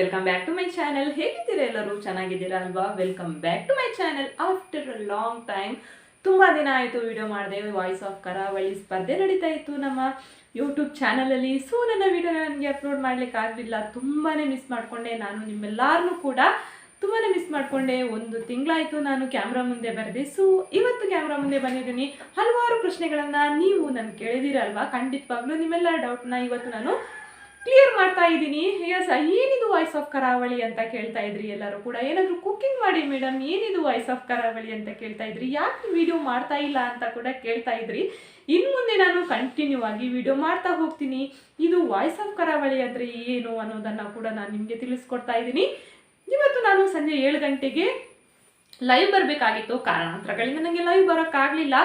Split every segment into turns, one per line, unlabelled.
Welcome back to my channel. ಹೇಗಿದ್ದೀರಾ ಎಲ್ಲರೂ? ಚೆನ್ನಾಗಿದ್ದೀರಾ ಅಲ್ವಾ? Welcome back to my channel after a long time. ತುಂಬ ದಿನ ಆಯಿತು ವಿಡಿಯೋ ಮಾಡಿದೆ. ವಾಯ್ಸ್ ಆಫ್ ಕರಾವಳಿ ಸ್ಪರ್ಧೆ ನಡೀತಾ ಇತ್ತು ನಮ್ಮ ಯೂಟ್ಯೂಬ್ ಚಾನಲಲ್ಲಿ. ಸೊ ನನ್ನ ವಿಡಿಯೋನ ನನಗೆ ಅಪ್ಲೋಡ್ ಮಾಡಲಿಕ್ಕೆ ಆಗಲಿಲ್ಲ. ತುಂಬಾ ಮಿಸ್ ಮಾಡಿಕೊಂಡೆ. ನಾನು ನಿಮ್ಮೆಲ್ಲರನ್ನೂ ಕೂಡ ತುಂಬಾ ಮಿಸ್ ಮಾಡಿಕೊಂಡೆ. ಒಂದು ತಿಂಗಳಾಯಿತು ನಾನು ಕ್ಯಾಮ್ರಾ ಮುಂದೆ ಬರದೆ. ಸೊ ಇವತ್ತು ಕ್ಯಾಮ್ರಾ ಮುಂದೆ ಬಂದಿದ್ದೀನಿ. ಹಲವಾರು ಪ್ರಶ್ನೆಗಳನ್ನು ನೀವು ನಾನು ಕೇಳಿದಿರಲ್ವಾ? ಖಂಡಿತವಾಗ್ಲೂ ನಿಮ್ಮೆಲ್ಲ ಡೌಟ್ನ ಇವತ್ತು ನಾನು ಕ್ಲಿಯರ್ ಮಾಡ್ತಾ ಇದ್ದೀನಿ. ಏನಿದು ವಾಯ್ಸ್ ಆಫ್ ಕರಾವಳಿ ಅಂತ ಕೇಳ್ತಾ ಇದ್ರಿ ಎಲ್ಲರೂ ಕೂಡ. ಏನಾದರೂ ಕುಕ್ಕಿಂಗ್ ಮಾಡಿ ಮೇಡಮ್, ಏನಿದು ವಾಯ್ಸ್ ಆಫ್ ಕರಾವಳಿ ಅಂತ ಕೇಳ್ತಾ ಇದ್ರಿ. ಯಾಕೆ ವಿಡಿಯೋ ಮಾಡ್ತಾ ಇಲ್ಲ ಅಂತ ಕೂಡ ಕೇಳ್ತಾ ಇದ್ರಿ. ಇನ್ನು ಮುಂದೆ ನಾನು ಕಂಟಿನ್ಯೂ ಆಗಿ ವಿಡಿಯೋ ಮಾಡ್ತಾ ಹೋಗ್ತೀನಿ. ಇದು ವಾಯ್ಸ್ ಆಫ್ ಕರಾವಳಿ ಅಂದರೆ ಏನು ಅನ್ನೋದನ್ನು ಕೂಡ ನಾನು ನಿಮಗೆ ತಿಳಿಸ್ಕೊಡ್ತಾ ಇದ್ದೀನಿ. ಇವತ್ತು ನಾನು ಸಂಜೆ 7 ಗಂಟೆಗೆ ಲೈವ್ ಬರಬೇಕಾಗಿತ್ತು. ಕಾರಣಾಂತರಗಳಿಂದ ನನಗೆ ಲೈವ್ ಬರೋಕ್ಕಾಗಲಿಲ್ಲ.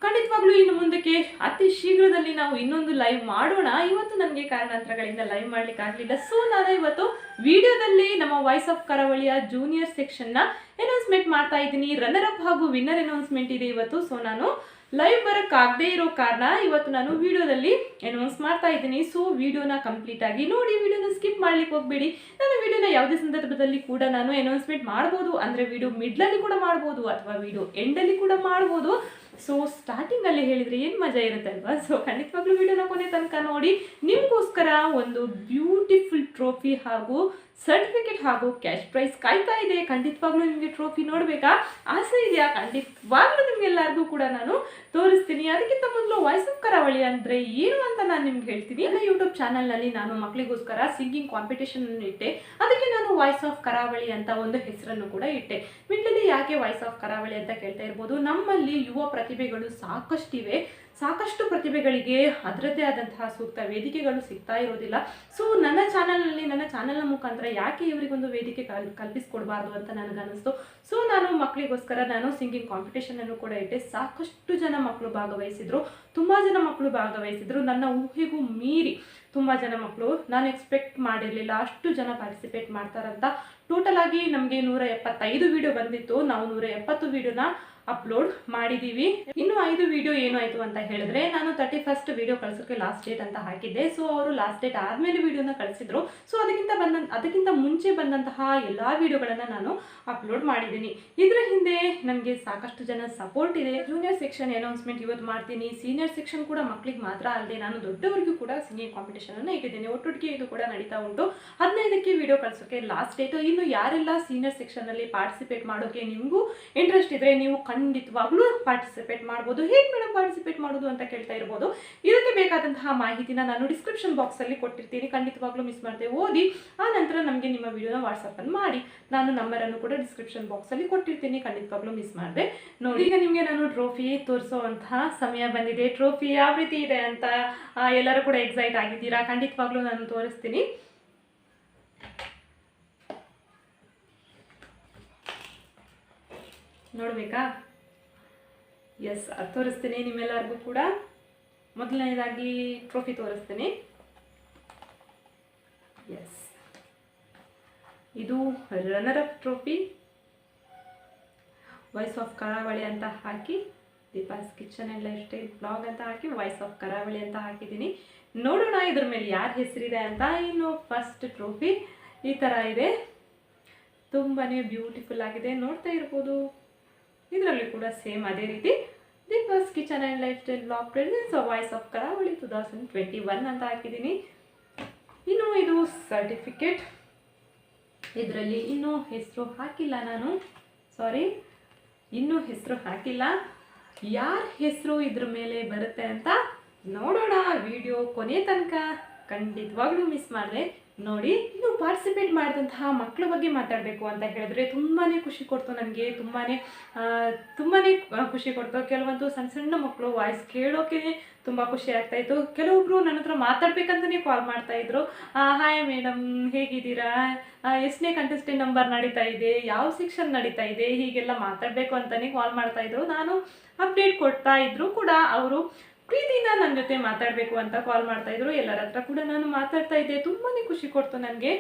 ಖಂಡಿತವಾಗ್ಲೂ ಇನ್ನು ಮುಂದಕ್ಕೆ ಅತಿ ಶೀಘ್ರದಲ್ಲಿ ನಾವು ಇನ್ನೊಂದು ಲೈವ್ ಮಾಡೋಣ. ಇವತ್ತು ನನಗೆ ಕಾರಣಾಂತರಗಳಿಂದ ಲೈವ್ ಮಾಡ್ಲಿಕ್ಕೆ ಆಗಲಿಲ್ಲ. ಸೊ ನಾನು ಇವತ್ತು ವಿಡಿಯೋದಲ್ಲಿ ನಮ್ಮ ವಾಯ್ಸ್ ಆಫ್ ಕರಾವಳಿಯ ಜೂನಿಯರ್ ಸೆಕ್ಷನ್ನ ಅನೌನ್ಸ್ಮೆಂಟ್ ಮಾಡ್ತಾ ಇದ್ದೀನಿ. ರನ್ನರ್ ಅಪ್ ಹಾಗೂ ವಿನ್ನರ್ ಅನೌನ್ಸ್ಮೆಂಟ್ ಇದೆ ಇವತ್ತು. ಸೊ ನಾನು ಲೈವ್ ಬರೋಕ್ಕಾಗದೇ ಇರೋ ಕಾರಣ ಇವತ್ತು ನಾನು ವಿಡಿಯೋದಲ್ಲಿ ಅನೌನ್ಸ್ ಮಾಡ್ತಾ ಇದ್ದೀನಿ. ಸೊ ವಿಡಿಯೋನ ಕಂಪ್ಲೀಟ್ ಆಗಿ ನೋಡಿ, ವಿಡಿಯೋನ ಸ್ಕಿಪ್ ಮಾಡ್ಲಿಕ್ಕೆ ಹೋಗಬೇಡಿ. ನಾನು ವಿಡಿಯೋನ ಯಾವುದೇ ಸಂದರ್ಭದಲ್ಲಿ ಕೂಡ ನಾನು ಅನೌನ್ಸ್ಮೆಂಟ್ ಮಾಡ್ಬೋದು. ಅಂದರೆ ವಿಡಿಯೋ ಮಿಡ್ಲಲ್ಲಿ ಕೂಡ ಮಾಡ್ಬೋದು ಅಥವಾ ವಿಡಿಯೋ ಎಂಡಲ್ಲಿ ಕೂಡ ಮಾಡ್ಬೋದು. ಸೊ ಸ್ಟಾರ್ಟಿಂಗಲ್ಲಿ ಹೇಳಿದರೆ ಏನು ಮಜಾ ಇರುತ್ತೆ ಅಲ್ವಾ? ಸೊ ಖಂಡಿತವಾಗ್ಲೂ ವಿಡಿಯೋನ ಕೊನೆ ತನಕ ನೋಡಿ. ನಿಮಗೋಸ್ಕರ ಒಂದು ಬ್ಯೂಟಿಫುಲ್ ಟ್ರೋಫಿ ಹಾಗೂ ಸರ್ಟಿಫಿಕೇಟ್ ಹಾಗೂ ಕ್ಯಾಶ್ ಪ್ರೈಸ್ ಕಾಯ್ತಾ ಇದೆ. ಖಂಡಿತವಾಗ್ಲೂ ನಿಮಗೆ ಟ್ರೋಫಿ ನೋಡಬೇಕಾ ಆಸೆ ಇದೆಯಾ? ಖಂಡಿತವಾಗ್ಲೂ ನಿಮ್ಗೆಲ್ಲರಿಗೂ ಕೂಡ ನಾನು ತೋರಿಸ್ತೀನಿ. ಅದಕ್ಕಿಂತ ಮೊದಲು ವಾಯ್ಸ್ ಆಫ್ ಕರಾವಳಿ ಅಂದರೆ ಏನು ಅಂತ ನಾನು ನಿಮ್ಗೆ ಹೇಳ್ತೀನಿ. ನನ್ನ ಯೂಟ್ಯೂಬ್ ಚಾನಲ್ನಲ್ಲಿ ನಾನು ಮಕ್ಕಳಿಗೋಸ್ಕರ ಸಿಂಗಿಂಗ್ ಕಾಂಪಿಟೇಷನ್ ಇಟ್ಟೆ. ಅದಕ್ಕೆ ನಾನು ವಾಯ್ಸ್ ಆಫ್ ಕರಾವಳಿ ಅಂತ ಒಂದು ಹೆಸರನ್ನು ಕೂಡ ಇಟ್ಟೆ. ಮಿಡ್ಲಲ್ಲಿ ಯಾಕೆ ವಾಯ್ಸ್ ಆಫ್ ಕರಾವಳಿ ಅಂತ ಕೇಳ್ತಾ ಇರ್ಬೋದು. ನಮ್ಮಲ್ಲಿ ಯುವ ಪ್ರತಿಭೆಗಳು ಸಾಕಷ್ಟಿವೆ. ಸಾಕಷ್ಟು ಪ್ರತಿಭೆಗಳಿಗೆ ಅದರದ್ದೇ ಆದಂತಹ ಸೂಕ್ತ ವೇದಿಕೆಗಳು ಸಿಗ್ತಾ ಇರೋದಿಲ್ಲ. ಸೊ ನನ್ನ ಚಾನಲ್ನ ಮುಖಾಂತರ ಯಾಕೆ ಇವರಿಗೊಂದು ವೇದಿಕೆ ಕಲ್ಪಿಸ್ಕೊಡ್ಬಾರ್ದು ಅಂತ ನನಗನ್ನಿಸ್ತು. ಸೊ ನಾನು ಮಕ್ಕಳಿಗೋಸ್ಕರ ನಾನು ಸಿಂಗಿಂಗ್ ಕಾಂಪಿಟೇಷನನ್ನು ಕೂಡ ಇಟ್ಟೆ. ಸಾಕಷ್ಟು ಜನ ಮಕ್ಕಳು ಭಾಗವಹಿಸಿದ್ರು. ತುಂಬ ಜನ ಮಕ್ಕಳು ಭಾಗವಹಿಸಿದ್ರು. ನನ್ನ ಊಹೆಗೂ ಮೀರಿ ತುಂಬ ಜನ ಮಕ್ಕಳು, ನಾನು ಎಕ್ಸ್ಪೆಕ್ಟ್ ಮಾಡಿರಲಿಲ್ಲ ಅಷ್ಟು ಜನ ಪಾರ್ಟಿಸಿಪೇಟ್ ಮಾಡ್ತಾರಂತ. ಟೋಟಲ್ ಆಗಿ ನಮಗೆ 175 ವಿಡಿಯೋ ಬಂದಿತ್ತು. ನಾವು 170 ವಿಡಿಯೋನ ಅಪ್ಲೋಡ್ ಮಾಡಿದ್ದೀವಿ. ಇನ್ನು 5 ವಿಡಿಯೋ ಏನಾಯಿತು ಅಂತ ಹೇಳಿದ್ರೆ, ನಾನು 31st ವಿಡಿಯೋ ಕಳಿಸೋಕ್ಕೆ ಲಾಸ್ಟ್ ಡೇಟ್ ಅಂತ ಹಾಕಿದ್ದೆ. ಸೊ ಅವರು ಲಾಸ್ಟ್ ಡೇಟ್ ಆದಮೇಲೆ ವಿಡಿಯೋನ ಕಳಿಸಿದ್ರು. ಸೊ ಅದಕ್ಕಿಂತ ಮುಂಚೆ ಬಂದಂತಹ ಎಲ್ಲ ವಿಡಿಯೋಗಳನ್ನು ನಾನು ಅಪ್ಲೋಡ್ ಮಾಡಿದ್ದೀನಿ. ಇದರ ಹಿಂದೆ ನನಗೆ ಸಾಕಷ್ಟು ಜನ ಸಪೋರ್ಟ್ ಇದೆ. ಜೂನಿಯರ್ ಸೆಕ್ಷನ್ ಅನೌನ್ಸ್ಮೆಂಟ್ ಇವತ್ತು ಮಾಡ್ತೀನಿ. ಸೀನಿಯರ್ ಸೆಕ್ಷನ್ ಕೂಡ ಮಕ್ಕಳಿಗೆ ಮಾತ್ರ ಅಲ್ಲದೆ ನಾನು ದೊಡ್ಡವರಿಗೂ ಕೂಡ ಸಿಂಗಿಂಗ್ ಕಾಂಪಿಟೇಷನನ್ನು ಇಟ್ಟಿದ್ದೀನಿ. ಒಟ್ಟೊಟ್ಟಿಗೆ ಇದು ಕೂಡ ನಡೀತಾ ಉಂಟು. 15ಕ್ಕೆ ವಿಡಿಯೋ ಕಳಿಸೋಕ್ಕೆ ಲಾಸ್ಟ್ ಡೇಟು. ಇನ್ನು ಯಾರೆಲ್ಲ ಸೀನಿಯರ್ ಸೆಕ್ಷನ್ನಲ್ಲಿ ಪಾರ್ಟಿಸಿಪೇಟ್ ಮಾಡೋಕ್ಕೆ ನಿಮಗೂ ಇಂಟ್ರೆಸ್ಟ್ ಇದ್ದರೆ ನೀವು ಖಂಡಿತವಾಗ್ಲೂ ಪಾರ್ಟಿಸಿಪೇಟ್ ಮಾಡ್ಬೋದು. ಹೇಗೆ ಮೇಡಮ್ ಪಾರ್ಟಿಸಿಪೇಟ್ ಮಾಡೋದು ಅಂತ ಕೇಳ್ತಾ ಇರ್ಬೋದು. ಇದಕ್ಕೆ ಬೇಕಾದಂತಹ ಮಾಹಿತಿನ ನಾನು ಡಿಸ್ಕ್ರಿಪ್ಷನ್ ಬಾಕ್ಸಲ್ಲಿ ಕೊಟ್ಟಿರ್ತೀನಿ. ಖಂಡಿತವಾಗ್ಲೂ ಮಿಸ್ ಮಾಡದೆ ಓದಿ. ಆ ನಂತರ ನಮಗೆ ನಿಮ್ಮ ವಿಡಿಯೋನ ವಾಟ್ಸಪ್ಪಲ್ಲಿ ಮಾಡಿ. ನಾನು ನಂಬರನ್ನು ಕೂಡ ಡಿಸ್ಕ್ರಿಪ್ಷನ್ ಬಾಕ್ಸಲ್ಲಿ ಕೊಟ್ಟಿರ್ತೀನಿ. ಖಂಡಿತವಾಗ್ಲೂ ಮಿಸ್ ಮಾಡಿದೆ ನೋಡಿ. ಈಗ ನಿಮಗೆ ನಾನು ಟ್ರೋಫಿ ತೋರಿಸೋವಂತಹ ಸಮಯ ಬಂದಿದೆ. ಟ್ರೋಫಿ ಯಾವ ರೀತಿ ಇದೆ ಅಂತ ಎಲ್ಲರೂ ಕೂಡ ಎಕ್ಸೈಟ್ ಆಗಿದ್ದೀರಾ. ಖಂಡಿತವಾಗ್ಲೂ ನಾನು ತೋರಿಸ್ತೀನಿ. ನೋಡಬೇಕಾ? ಎಸ್, ಅದು ತೋರಿಸ್ತೀನಿ ನಿಮ್ಮೆಲ್ಲರಿಗೂ ಕೂಡ. ಮೊದಲನೇದಾಗಿ ಟ್ರೋಫಿ ತೋರಿಸ್ತೀನಿ. ಎಸ್, ಇದು runner up trophy. Voice of Karavali ಅಂತ ಹಾಕಿ, Deepa's kitchen and lifestyle blog ಅಂತ ಹಾಕಿ ವಾಯ್ಸ್ ಆಫ್ ಕರಾವಳಿ ಅಂತ ಹಾಕಿದ್ದೀನಿ. ನೋಡೋಣ ಇದ್ರ ಮೇಲೆ ಯಾರ ಹೆಸರಿದೆ ಅಂತ. ಇನ್ನು ಫಸ್ಟ್ ಟ್ರೋಫಿ ಈ ಥರ ಇದೆ. ತುಂಬಾ ಬ್ಯೂಟಿಫುಲ್ ಆಗಿದೆ, ನೋಡ್ತಾ ಇರ್ಬೋದು. ಇದರಲ್ಲಿ ಕೂಡ ಸೇಮ್ ಅದೇ ರೀತಿ Deepa's kitchen and lifestyle blog presents voice of Karavali 2021 ಅಂತ ಹಾಕಿದ್ದೀನಿ. ಇನ್ನು ಇದು ಸರ್ಟಿಫಿಕೇಟ್. ಇದರಲ್ಲಿ ಇನ್ನೂ ಹೆಸರು ಹಾಕಿಲ್ಲ ನಾನು, ಸಾರಿ, ಇನ್ನೂ ಹೆಸರು ಹಾಕಿಲ್ಲ. ಯಾರ ಹೆಸರು ಇದ್ರ ಮೇಲೆ ಬರುತ್ತೆ ಅಂತ ನೋಡೋಣ. ವಿಡಿಯೋ ಕೊನೆ ತನಕ ಖಂಡಿತವಾಗ್ಲೂ ಮಿಸ್ ಮಾಡಿದೆ ನೋಡಿ. ಇನ್ನು ಪಾರ್ಟಿಸಿಪೇಟ್ ಮಾಡಿದಂತಹ ಮಕ್ಕಳ ಬಗ್ಗೆ ಮಾತಾಡಬೇಕು ಅಂತ ಹೇಳಿದ್ರೆ ತುಂಬಾ ಖುಷಿ ಕೊಡ್ತು ನನಗೆ. ತುಂಬಾ ಖುಷಿ ಕೊಡ್ತು. ಕೆಲವೊಂದು ಸಣ್ಣ ಸಣ್ಣ ಮಕ್ಕಳು ವಾಯ್ಸ್ ಕೇಳೋಕೆ ತುಂಬ ಖುಷಿ ಆಗ್ತಾಯಿತ್ತು. ಕೆಲವೊಬ್ಬರು ನನ್ನ ಹತ್ರ ಮಾತಾಡ್ಬೇಕಂತಲೇ ಕಾಲ್ ಮಾಡ್ತಾಯಿದ್ರು. ಹಾಯ್ ಮೇಡಮ್, ಹೇಗಿದ್ದೀರಾ, ಎಷ್ಟನೇ ಕಂಟೆಸ್ಟೆಂಟ್ ನಂಬರ್ ನಡೀತಾ ಇದೆ, ಯಾವ ಸೆಕ್ಷನ್ ನಡೀತಾ ಇದೆ, ಹೀಗೆಲ್ಲ ಮಾತಾಡಬೇಕು ಅಂತಲೇ ಕಾಲ್ ಮಾಡ್ತಾಯಿದ್ರು. ನಾನು ಅಪ್ಡೇಟ್ ಕೊಡ್ತಾ ಇದ್ರು ಕೂಡ ಅವರು ಪ್ರೀತಿಯಿಂದ ನನ್ನ ಜೊತೆ ಮಾತಾಡಬೇಕು ಅಂತ ಕಾಲ್ ಮಾಡ್ತಾಯಿದ್ರು. ಎಲ್ಲರ ಹತ್ರ ಕೂಡ ನಾನು ಮಾತಾಡ್ತಾ ಇದ್ದೆ. ತುಂಬಾ ಖುಷಿ ಕೊಡ್ತು ನನಗೆ.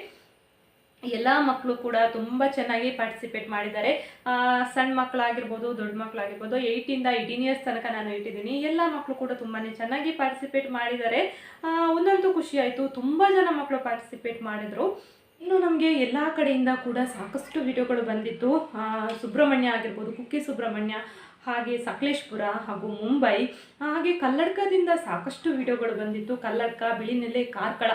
ಎಲ್ಲ ಮಕ್ಕಳು ಕೂಡ ತುಂಬ ಚೆನ್ನಾಗಿ ಪಾರ್ಟಿಸಿಪೇಟ್ ಮಾಡಿದ್ದಾರೆ. ಸಣ್ಣ ಮಕ್ಕಳಾಗಿರ್ಬೋದು, ದೊಡ್ಡ ಮಕ್ಕಳಾಗಿರ್ಬೋದು, 8 ಇಂದ 18 ಇಯರ್ಸ್ ತನಕ ನಾನು ಇಟ್ಟಿದ್ದೀನಿ. ಎಲ್ಲ ಮಕ್ಕಳು ಕೂಡ ತುಂಬಾ ಚೆನ್ನಾಗಿ ಪಾರ್ಟಿಸಿಪೇಟ್ ಮಾಡಿದ್ದಾರೆ. ಒಂದಂತೂ ಖುಷಿ ಆಯಿತು, ತುಂಬ ಜನ ಮಕ್ಕಳು ಪಾರ್ಟಿಸಿಪೇಟ್ ಮಾಡಿದರು. ಇನ್ನು ನಮಗೆ ಎಲ್ಲ ಕಡೆಯಿಂದ ಕೂಡ ಸಾಕಷ್ಟು ವಿಡಿಯೋಗಳು ಬಂದಿತ್ತು. ಸುಬ್ರಹ್ಮಣ್ಯ ಆಗಿರ್ಬೋದು, ಕುಕ್ಕೆ ಸುಬ್ರಹ್ಮಣ್ಯ, ಹಾಗೆ ಸಕಲೇಶ್ಪುರ ಹಾಗೂ ಮುಂಬೈ, ಹಾಗೆ ಕಲ್ಲಡ್ಕದಿಂದ ಸಾಕಷ್ಟು ವಿಡಿಯೋಗಳು ಬಂದಿತ್ತು. ಕಲ್ಲಡ್ಕ, ಬಿಳಿನೆಲೆ, ಕಾರ್ಕಳ,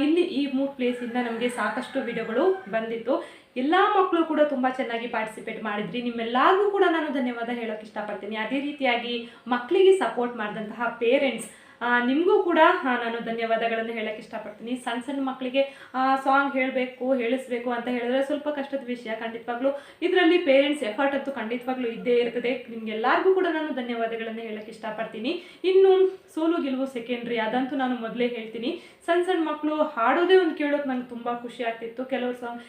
ಇಲ್ಲಿ ಈ 3 ಪ್ಲೇಸಿಂದ ನಮಗೆ ಸಾಕಷ್ಟು ವಿಡಿಯೋಗಳು ಬಂದಿತ್ತು. ಎಲ್ಲ ಮಕ್ಕಳು ಕೂಡ ತುಂಬ ಚೆನ್ನಾಗಿ ಪಾರ್ಟಿಸಿಪೇಟ್ ಮಾಡಿದ್ರಿ. ನಿಮ್ಮೆಲ್ಲರಿಗೂ ಕೂಡ ನಾನು ಧನ್ಯವಾದ ಹೇಳೋಕ್ಕೆ ಇಷ್ಟಪಡ್ತೀನಿ. ಅದೇ ರೀತಿಯಾಗಿ ಮಕ್ಕಳಿಗೆ ಸಪೋರ್ಟ್ ಮಾಡಿದಂತಹ ಪೇರೆಂಟ್ಸ್ ನಿಮಗೂ ಕೂಡ ನಾನು ಧನ್ಯವಾದಗಳನ್ನು ಹೇಳೋಕ್ಕೆ ಇಷ್ಟಪಡ್ತೀನಿ. ಸಣ್ಣ ಸಣ್ಣ ಮಕ್ಕಳಿಗೆ ಸಾಂಗ್ ಹೇಳಬೇಕು, ಹೇಳಿಸ್ಬೇಕು ಅಂತ ಹೇಳಿದ್ರೆ ಸ್ವಲ್ಪ ಕಷ್ಟದ ವಿಷಯ. ಖಂಡಿತವಾಗ್ಲೂ ಇದರಲ್ಲಿ ಪೇರೆಂಟ್ಸ್ ಎಫರ್ಟ್ ಅಂತೂ ಖಂಡಿತವಾಗ್ಲೂ ಇದ್ದೇ ಇರ್ತದೆ. ನಿಮಗೆಲ್ಲರಿಗೂ ಕೂಡ ನಾನು ಧನ್ಯವಾದಗಳನ್ನು ಹೇಳೋಕ್ಕೆ ಇಷ್ಟಪಡ್ತೀನಿ. ಇನ್ನು ಸೋಲು ಗೆಲುವು ಸೆಕೆಂಡ್ರಿ, ಅದಂತೂ ನಾನು ಮೊದಲೇ ಹೇಳ್ತೀನಿ. ಸಣ್ಣ ಸಣ್ಣ ಮಕ್ಕಳು ಹಾಡೋದೇ ಒಂದು ಕೇಳೋಕೆ ನನಗೆ ತುಂಬ ಖುಷಿ ಆಗ್ತಿತ್ತು. ಕೆಲವರು ಸಾಂಗ್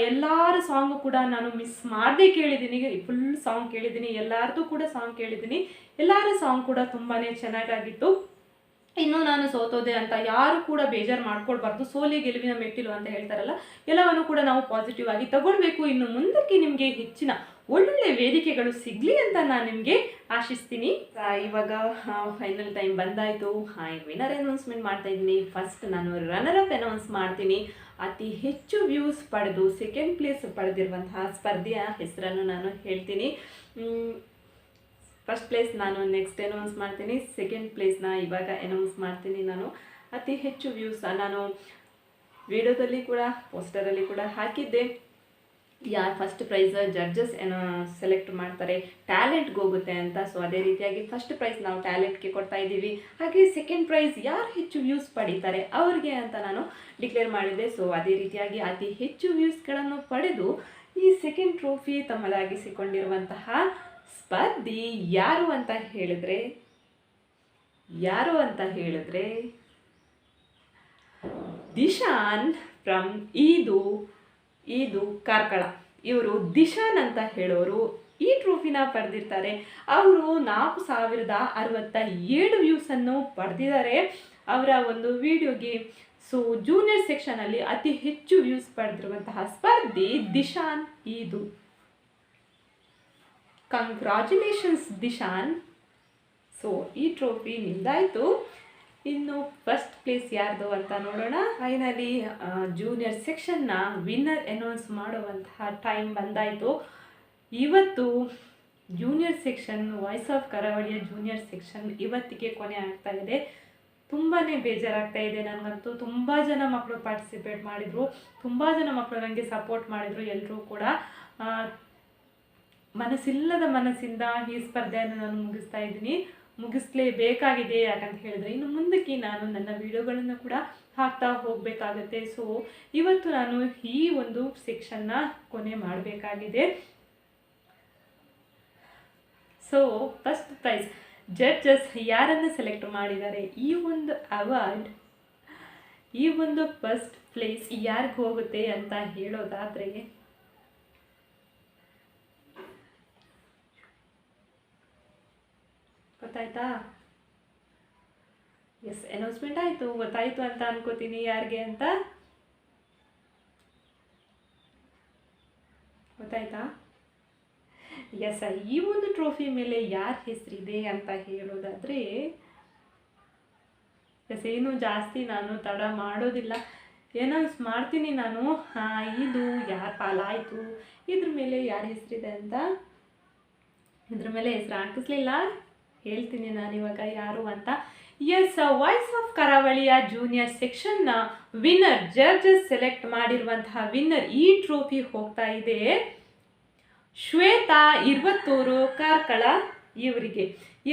ಎಲ್ಲರ ಸಾಂಗು ಕೂಡ ನಾನು ಮಿಸ್ ಮಾಡದೆ ಕೇಳಿದ್ದೀನಿ, ಫುಲ್ ಸಾಂಗ್ ಕೇಳಿದ್ದೀನಿ, ಎಲ್ಲರದ್ದು ಕೂಡ ಸಾಂಗ್ ಕೇಳಿದ್ದೀನಿ. ಎಲ್ಲರ ಸಾಂಗ್ ಕೂಡ ತುಂಬಾ ಚೆನ್ನಾಗಾಗಿತ್ತು. ಇನ್ನು ನಾನು ಸೋತೋದೆ ಅಂತ ಯಾರು ಕೂಡ ಬೇಜಾರು ಮಾಡ್ಕೊಳ್ಬಾರ್ದು. ಸೋಲಿ ಗೆಲುವಿನ ಮೆಟ್ಟಿಲು ಅಂತ ಹೇಳ್ತಾರಲ್ಲ, ಎಲ್ಲವನ್ನು ಕೂಡ ನಾವು ಪಾಸಿಟಿವ್ ಆಗಿ ತಗೊಳ್ಬೇಕು. ಇನ್ನು ಮುಂದಕ್ಕೆ ನಿಮಗೆ ಹೆಚ್ಚಿನ ಒಳ್ಳೊಳ್ಳೆ ವೇದಿಕೆಗಳು ಸಿಗಲಿ ಅಂತ ನಾನು ನಿಮಗೆ ಆಶಿಸ್ತೀನಿ. ಇವಾಗ ಫೈನಲ್ ಟೈಮ್ ಬಂದಾಯಿತು. ವಿನ್ನರ್ ಅನೌನ್ಸ್ಮೆಂಟ್ ಮಾಡ್ತಾ ಇದ್ದೀನಿ. ಫಸ್ಟ್ ನಾನು ರನ್ನರ್ ಅಪ್ ಅನೌನ್ಸ್ ಮಾಡ್ತೀನಿ. ಅತಿ ಹೆಚ್ಚು ವ್ಯೂಸ್ ಪಡೆದು ಸೆಕೆಂಡ್ ಪ್ಲೇಸ್ ಪಡೆದಿರುವಂತಹ ಸ್ಪರ್ಧೆಯ ಹೆಸರನ್ನು ನಾನು ಹೇಳ್ತೀನಿ. ಫಸ್ಟ್ ಪ್ಲೇಸ್ ನಾನು ನೆಕ್ಸ್ಟ್ ಅನೌನ್ಸ್ ಮಾಡ್ತೀನಿ, ಸೆಕೆಂಡ್ ಪ್ಲೇಸ್ನ ಇವಾಗ ಅನೌನ್ಸ್ ಮಾಡ್ತೀನಿ. ನಾನು ಅತಿ ಹೆಚ್ಚು ವ್ಯೂಸ್ ನಾನು ವಿಡಿಯೋದಲ್ಲಿ ಕೂಡ ಪೋಸ್ಟರಲ್ಲಿ ಕೂಡ ಹಾಕಿದ್ದೆ. ಯಾರು ಫಸ್ಟ್ ಪ್ರೈಸ್ ಜಡ್ಜಸ್ ಸೆಲೆಕ್ಟ್ ಮಾಡ್ತಾರೆ, ಟ್ಯಾಲೆಂಟ್ಗೆ ಹೋಗುತ್ತೆ ಅಂತ. ಸೊ ಅದೇ ರೀತಿಯಾಗಿ ಫಸ್ಟ್ ಪ್ರೈಸ್ ನಾವು ಟ್ಯಾಲೆಂಟ್ಗೆ ಕೊಡ್ತಾ ಇದ್ದೀವಿ. ಹಾಗೆ ಸೆಕೆಂಡ್ ಪ್ರೈಸ್ ಯಾರು ಹೆಚ್ಚು ವ್ಯೂಸ್ ಪಡೀತಾರೆ ಅವ್ರಿಗೆ ಅಂತ ನಾನು ಡಿಕ್ಲೇರ್ ಮಾಡಿದ್ದೆ. ಸೊ ಅದೇ ರೀತಿಯಾಗಿ ಅತಿ ಹೆಚ್ಚು ವ್ಯೂಸ್ಗಳನ್ನು ಪಡೆದು ಈ ಸೆಕೆಂಡ್ ಟ್ರೋಫಿ ತಮ್ಮದಾಗಿಸಿಕೊಂಡಿರುವಂತಹ ಸ್ಪರ್ಧಿ ಯಾರು ಅಂತ ಹೇಳಿದ್ರೆ ದಿಶಾನ್ ಫ್ರಮ್ ಈದು ಕಾರ್ಕಳ. ಇವರು ದಿಶಾನ್ ಅಂತ ಹೇಳೋರು ಈ ಟ್ರೋಫಿನ ಪಡೆದಿರ್ತಾರೆ. ಅವರು 4067 ವ್ಯೂಸನ್ನು ಪಡೆದಿದ್ದಾರೆ ಅವರ ಒಂದು ವಿಡಿಯೋಗೆ. ಸೊ ಜೂನಿಯರ್ ಸೆಕ್ಷನಲ್ಲಿ ಅತಿ ಹೆಚ್ಚು ವ್ಯೂಸ್ ಪಡೆದಿರುವಂತಹ ಸ್ಪರ್ಧಿ ದಿಶಾನ್ ಈದು. ಕಂಗ್ರ್ಯಾಚುಲೇಷನ್ಸ್ ದಿಶಾನ್. ಸೊ ಈ ಟ್ರೋಫಿ ನಿಮ್ದಾಯಿತು. ಇನ್ನು ಫಸ್ಟ್ ಪ್ಲೇಸ್ ಯಾರ್ದು ಅಂತ ನೋಡೋಣ. ಫೈನಲಿ ಜೂನಿಯರ್ ಸೆಕ್ಷನ್ನ ವಿನ್ನರ್ ಅನೌನ್ಸ್ ಮಾಡುವಂತಹ ಟೈಮ್ ಬಂದಾಯಿತು. ಇವತ್ತು ಜೂನಿಯರ್ ಸೆಕ್ಷನ್ ವಾಯ್ಸ್ ಆಫ್ ಕರಾವಳಿಯ ಜೂನಿಯರ್ ಸೆಕ್ಷನ್ ಇವತ್ತಿಗೆ ಕೊನೆ ಆಗ್ತಾ ಇದೆ. ತುಂಬಾ ಬೇಜಾರಾಗ್ತಾ ಇದೆ ನನಗಂತೂ. ತುಂಬ ಜನ ಮಕ್ಕಳು ಪಾರ್ಟಿಸಿಪೇಟ್ ಮಾಡಿದರು, ತುಂಬ ಜನ ಮಕ್ಕಳು ನನಗೆ ಸಪೋರ್ಟ್ ಮಾಡಿದರು. ಎಲ್ಲರೂ ಕೂಡ ಮನಸ್ಸಿಲ್ಲದ ಮನಸ್ಸಿಂದ ಈ ಸ್ಪರ್ಧೆಯನ್ನು ನಾನು ಮುಗಿಸ್ಲೇಬೇಕಾಗಿದೆ. ಯಾಕಂತ ಹೇಳಿದ್ರೆ ಇನ್ನು ಮುಂದಕ್ಕೆ ನಾನು ನನ್ನ ವಿಡಿಯೋಗಳನ್ನು ಕೂಡ ಹಾಕ್ತಾ ಹೋಗಬೇಕಾಗತ್ತೆ. ಸೊ ಇವತ್ತು ನಾನು ಈ ಒಂದು ಸೆಕ್ಷನ್ನ ಕೊನೆ ಮಾಡಬೇಕಾಗಿದೆ. ಸೊ ಫಸ್ಟ್ ಪ್ರೈಸ್ ಜಡ್ಜಸ್ ಯಾರನ್ನು ಸೆಲೆಕ್ಟ್ ಮಾಡಿದ್ದಾರೆ, ಈ ಒಂದು ಅವಾರ್ಡ್, ಈ ಒಂದು ಫಸ್ಟ್ ಪ್ಲೇಸ್ ಯಾರಿಗೆ ಹೋಗುತ್ತೆ ಅಂತ ಹೇಳೋದಾದರೆ ಗೊತ್ತಾಯ್ತಾ? ಎಸ್, ಅನೌನ್ಸ್ಮೆಂಟ್ ಆಯಿತು, ಗೊತ್ತಾಯಿತು ಅಂತ ಅನ್ಕೋತೀನಿ ಯಾರಿಗೆ ಅಂತ. ಗೊತ್ತಾಯ್ತಾ? ಎಸ್, ಈ ಒಂದು ಟ್ರೋಫಿ ಮೇಲೆ ಯಾರ ಹೆಸರಿದೆ ಅಂತ ಹೇಳೋದಾದರೆ ಎಸ್, ಏನು ಜಾಸ್ತಿ ನಾನು ತಡ ಮಾಡೋದಿಲ್ಲ, ಅನೌನ್ಸ್ ಮಾಡ್ತೀನಿ ನಾನು. ಇದು ಯಾರ ಪಾಲಾಯಿತು, ಇದ್ರ ಮೇಲೆ ಯಾರ ಹೆಸರಿದೆ ಅಂತ. ಇದ್ರ ಮೇಲೆ ಹೆಸರು ಹಾಕಿಸ್ಲಿಲ್ಲ, ಹೇಳ್ತೀನಿ ನಾನು ಇವಾಗ ಯಾರು ಅಂತ. ಎಸ್, ವಾಯ್ಸ್ ಆಫ್ ಕರಾವಳಿಯ ಜೂನಿಯರ್ ಸೆಕ್ಷನ್ನ ವಿನ್ನರ್, ಜಡ್ಜಸ್ ಸೆಲೆಕ್ಟ್ ಮಾಡಿರುವಂತಹ ವಿನ್ನರ್, ಈ ಟ್ರೋಫಿ ಹೋಗ್ತಾ ಇದೆ ಶ್ವೇತಾ ಇರ್ವತ್ತೂರು ಕಾರ್ಕಳ ಇವರಿಗೆ.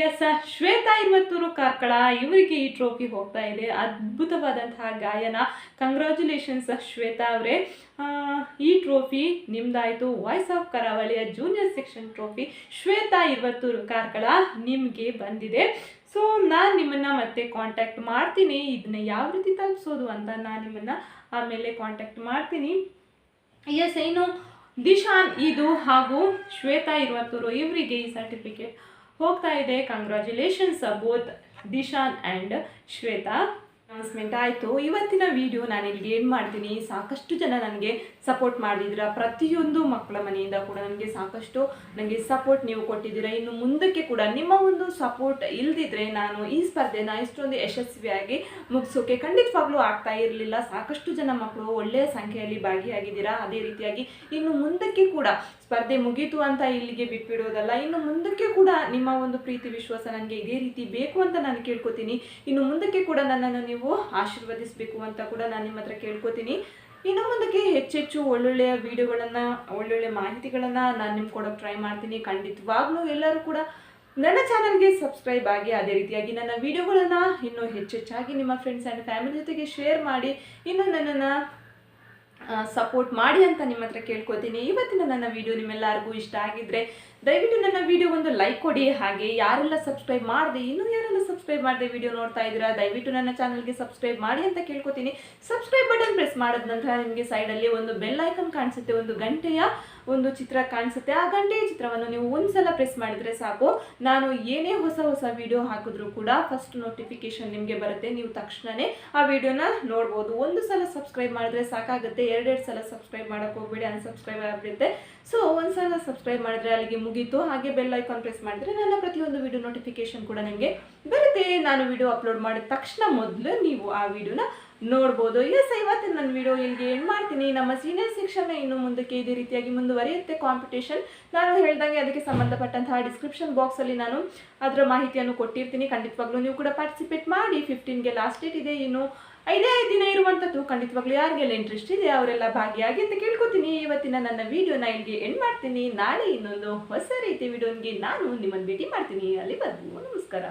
ಎಸ್, ಶ್ವೇತಾ ಇರ್ವತ್ತೂರು ಕಾರ್ಕಳ ಇವರಿಗೆ ಈ ಟ್ರೋಫಿ ಹೋಗ್ತಾ ಇದೆ. ಅದ್ಭುತವಾದಂತಹ ಗಾಯನ, ಕಂಗ್ರ್ಯಾಚುಲೇಷನ್ಸ್ ಶ್ವೇತಾ ಅವರೇ. ಈ ಟ್ರೋಫಿ ನಿಮ್ದಾಯಿತು. ವಾಯ್ಸ್ ಆಫ್ ಕರಾವಳಿಯ junior section trophy Shweta Irvathur Karkala ನಿಮಗೆ ಬಂದಿದೆ. ಸೊ ನಾನು ನಿಮ್ಮನ್ನು ಮತ್ತೆ ಕಾಂಟ್ಯಾಕ್ಟ್ ಮಾಡ್ತೀನಿ, ಇದನ್ನ ಯಾವ ರೀತಿ ತಲುಪಿಸೋದು ಅಂತ ನಾನು ನಿಮ್ಮನ್ನು ಆಮೇಲೆ ಕಾಂಟ್ಯಾಕ್ಟ್ ಮಾಡ್ತೀನಿ. ಎಸ್, ಏನು ದಿಶಾನ್ ಇದು ಹಾಗೂ ಶ್ವೇತಾ ಇರ್ವತ್ತೂರು ಇವರಿಗೆ ಈ ಸರ್ಟಿಫಿಕೇಟ್ ಹೋಗ್ತಾ ಇದೆ. Congratulations both Dishan and Shwetha. Announcement ಆಯಿತು. ಇವತ್ತಿನ ವಿಡಿಯೋ ನಾನು ಇಲ್ಲಿಗೆ ಏನು ಮಾಡ್ತೀನಿ, ಸಾಕಷ್ಟು ಜನ ನನಗೆ ಸಪೋರ್ಟ್ ಮಾಡಿದ್ದೀರಾ. ಪ್ರತಿಯೊಂದು ಮಕ್ಕಳ ಮನೆಯಿಂದ ಕೂಡ ನನಗೆ ಸಪೋರ್ಟ್ ನೀವು ಕೊಟ್ಟಿದ್ದೀರಾ. ಇನ್ನು ಮುಂದಕ್ಕೆ ಕೂಡ ನಿಮ್ಮ ಒಂದು ಸಪೋರ್ಟ್ ಇಲ್ದಿದ್ರೆ ನಾನು ಈ ಸ್ಪರ್ಧೆನ ಇಷ್ಟೊಂದು ಯಶಸ್ವಿಯಾಗಿ ಮುಗಿಸೋಕೆ ಖಂಡಿತವಾಗ್ಲೂ ಆಗ್ತಾ ಇರಲಿಲ್ಲ. ಸಾಕಷ್ಟು ಜನ ಮಕ್ಕಳು ಒಳ್ಳೆಯ ಸಂಖ್ಯೆಯಲ್ಲಿ ಭಾಗಿಯಾಗಿದ್ದೀರಾ. ಅದೇ ರೀತಿಯಾಗಿ ಇನ್ನು ಮುಂದಕ್ಕೆ ಕೂಡ ಸ್ಪರ್ಧೆ ಮುಗೀತು ಅಂತ ಇಲ್ಲಿಗೆ ಬಿಟ್ಬಿಡೋದಲ್ಲ, ಇನ್ನು ಮುಂದಕ್ಕೆ ಕೂಡ ನಿಮ್ಮ ಒಂದು ಪ್ರೀತಿ ವಿಶ್ವಾಸ ನನಗೆ ಇದೇ ರೀತಿ ಬೇಕು ಅಂತ ನಾನು ಕೇಳ್ಕೊತೀನಿ. ಇನ್ನು ಮುಂದಕ್ಕೆ ಕೂಡ ನನ್ನನ್ನು ನೀವು ಆಶೀರ್ವದಿಸಬೇಕು ಅಂತ ಕೂಡ ನಾನು ನಿಮ್ಮ ಹತ್ರ ಕೇಳ್ಕೊತೀನಿ. ಇನ್ನು ಮುಂದಕ್ಕೆ ಹೆಚ್ಚೆಚ್ಚು ಒಳ್ಳೊಳ್ಳೆಯ ವಿಡಿಯೋಗಳನ್ನು, ಒಳ್ಳೊಳ್ಳೆ ಮಾಹಿತಿಗಳನ್ನು ನಾನು ನಿಮ್ಗೆ ಕೊಡೋಕೆ ಟ್ರೈ ಮಾಡ್ತೀನಿ. ಖಂಡಿತವಾಗ್ಲೂ ಎಲ್ಲರೂ ಕೂಡ ನನ್ನ ಚಾನಲ್ಗೆ ಸಬ್ಸ್ಕ್ರೈಬ್ ಆಗಿ, ಅದೇ ರೀತಿಯಾಗಿ ನನ್ನ ವಿಡಿಯೋಗಳನ್ನು ಇನ್ನೂ ಹೆಚ್ಚೆಚ್ಚಾಗಿ ನಿಮ್ಮ ಫ್ರೆಂಡ್ಸ್ ಆ್ಯಂಡ್ ಫ್ಯಾಮಿಲಿ ಜೊತೆಗೆ ಶೇರ್ ಮಾಡಿ ಇನ್ನು ನನ್ನನ್ನು ಸಪೋರ್ಟ್ ಮಾಡಿ ಅಂತ ನಿಮ್ಮ ಹತ್ರ ಕೇಳ್ಕೊತೀನಿ. ಇವತ್ತಿನ ನನ್ನ ವಿಡಿಯೋ ನಿಮ್ಮೆಲ್ಲರಿಗೂ ಇಷ್ಟ ಆಗಿದ್ರೆ ದಯವಿಟ್ಟು ನನ್ನ ವಿಡಿಯೋ ಒಂದು ಲೈಕ್ ಕೊಡಿ. ಹಾಗೆ ಯಾರೆಲ್ಲ ಸಬ್ಸ್ಕ್ರೈಬ್ ಮಾಡದೆ ವಿಡಿಯೋ ನೋಡ್ತಾ ಇದ್ದೀರಾ, ದಯವಿಟ್ಟು ನನ್ನ ಚಾನಲ್ಗೆ ಸಬ್ಸ್ಕ್ರೈಬ್ ಮಾಡಿ ಅಂತ ಕೇಳ್ಕೊತೀನಿ. ಸಬ್ಸ್ಕ್ರೈಬ್ ಬಟನ್ ಪ್ರೆಸ್ ಮಾಡಿದ ನಂತರ ನಿಮಗೆ ಸೈಡಲ್ಲಿ ಒಂದು ಬೆಲ್ ಐಕನ್ ಕಾಣಿಸುತ್ತೆ, ಒಂದು ಗಂಟೆಯ ಒಂದು ಚಿತ್ರ ಕಾಣಿಸುತ್ತೆ. ಆ ಗಂಟೆಯ ಚಿತ್ರವನ್ನು ನೀವು ಒಂದ್ಸಲ ಪ್ರೆಸ್ ಮಾಡಿದರೆ ಸಾಕು, ನಾನು ಏನೇ ಹೊಸ ವಿಡಿಯೋ ಹಾಕಿದ್ರೂ ಕೂಡ ಫಸ್ಟ್ ನೋಟಿಫಿಕೇಶನ್ ನಿಮಗೆ ಬರುತ್ತೆ. ನೀವು ತಕ್ಷಣವೇ ಆ ವಿಡಿಯೋನ ನೋಡ್ಬೋದು. ಒಂದು ಸಲ ಸಬ್ಸ್ಕ್ರೈಬ್ ಮಾಡಿದ್ರೆ ಸಾಕಾಗುತ್ತೆ, ಎರಡೆರಡು ಸಲ ಸಬ್ಸ್ಕ್ರೈಬ್ ಮಾಡೋಕೆ ಹೋಗ್ಬೇಡಿ, ಅನ್ಸಬ್ಸ್ಕ್ರೈಬ್ ಆಗಿಬಿಡುತ್ತೆ. ಸೊ ಒಂದ್ಸಲ ಸಬ್ಸ್ಕ್ರೈಬ್ ಮಾಡಿದ್ರೆ ಅಲ್ಲಿಗೆ ಮುಗೀತು. ಹಾಗೆ ಬೆಲ್ ಐಕಾನ್ ಪ್ರೆಸ್ ಮಾಡಿದ್ರೆ ನನ್ನ ಪ್ರತಿಯೊಂದು ವಿಡಿಯೋ ನೋಟಿಫಿಕೇಶನ್ ಕೂಡ ನಿಮಗೆ ಬರುತ್ತೆ. ನಾನು ವಿಡಿಯೋ ಅಪ್ಲೋಡ್ ಮಾಡಿದ ತಕ್ಷಣ ಮೊದಲು ನೀವು ಆ ವಿಡಿಯೋನ ನೋಡ್ಬೋದು. ಇವತ್ತಿನ ನನ್ನ ವಿಡಿಯೋ ಇಲ್ಲಿಗೆ ಏನು ಮಾಡ್ತೀನಿ. ನಮ್ಮ ಸೀನಿಯರ್ ಸೆಕ್ಷನ್ ಇನ್ನು ಮುಂದಕ್ಕೆ ಇದೇ ರೀತಿಯಾಗಿ ಮುಂದುವರಿಯುತ್ತೆ ಕಾಂಪಿಟೇಷನ್. ನಾನು ಹೇಳ್ದಂಗೆ ಅದಕ್ಕೆ ಸಂಬಂಧಪಟ್ಟಂತಹ ಡಿಸ್ಕ್ರಿಪ್ಷನ್ ಬಾಕ್ಸಲ್ಲಿ ನಾನು ಅದರ ಮಾಹಿತಿಯನ್ನು ಕೊಟ್ಟಿರ್ತೀನಿ. ಖಂಡಿತವಾಗ್ಲೂ ನೀವು ಕೂಡ ಪಾರ್ಟಿಸಿಪೇಟ್ ಮಾಡಿ. 15ಗೆ ಲಾಸ್ಟ್ ಡೇಟ್ ಇದೆ, ಇನ್ನು 5 ದಿನ ಇರುವಂಥದ್ದು. ಖಂಡಿತವಾಗ್ಲೂ ಯಾರಿಗೆಲ್ಲ ಇಂಟ್ರೆಸ್ಟ್ ಇದೆ ಅವರೆಲ್ಲ ಭಾಗಿಯಾಗಿ ಅಂತ ಕೇಳ್ಕೊತೀನಿ. ಇವತ್ತಿನ ನನ್ನ ವಿಡಿಯೋನ ಇಲ್ಲಿಗೆ ಎಂಡ್ ಮಾಡ್ತೀನಿ. ನಾಳೆ ಇನ್ನೊಂದು ಹೊಸ ರೀತಿ ವಿಡಿಯೋನಿಗೆ ನಾನು ನಿಮ್ಮನ್ನು ಭೇಟಿ ಮಾಡ್ತೀನಿ. ಅಲ್ಲಿವರೆಗೂ ನಮಸ್ಕಾರ.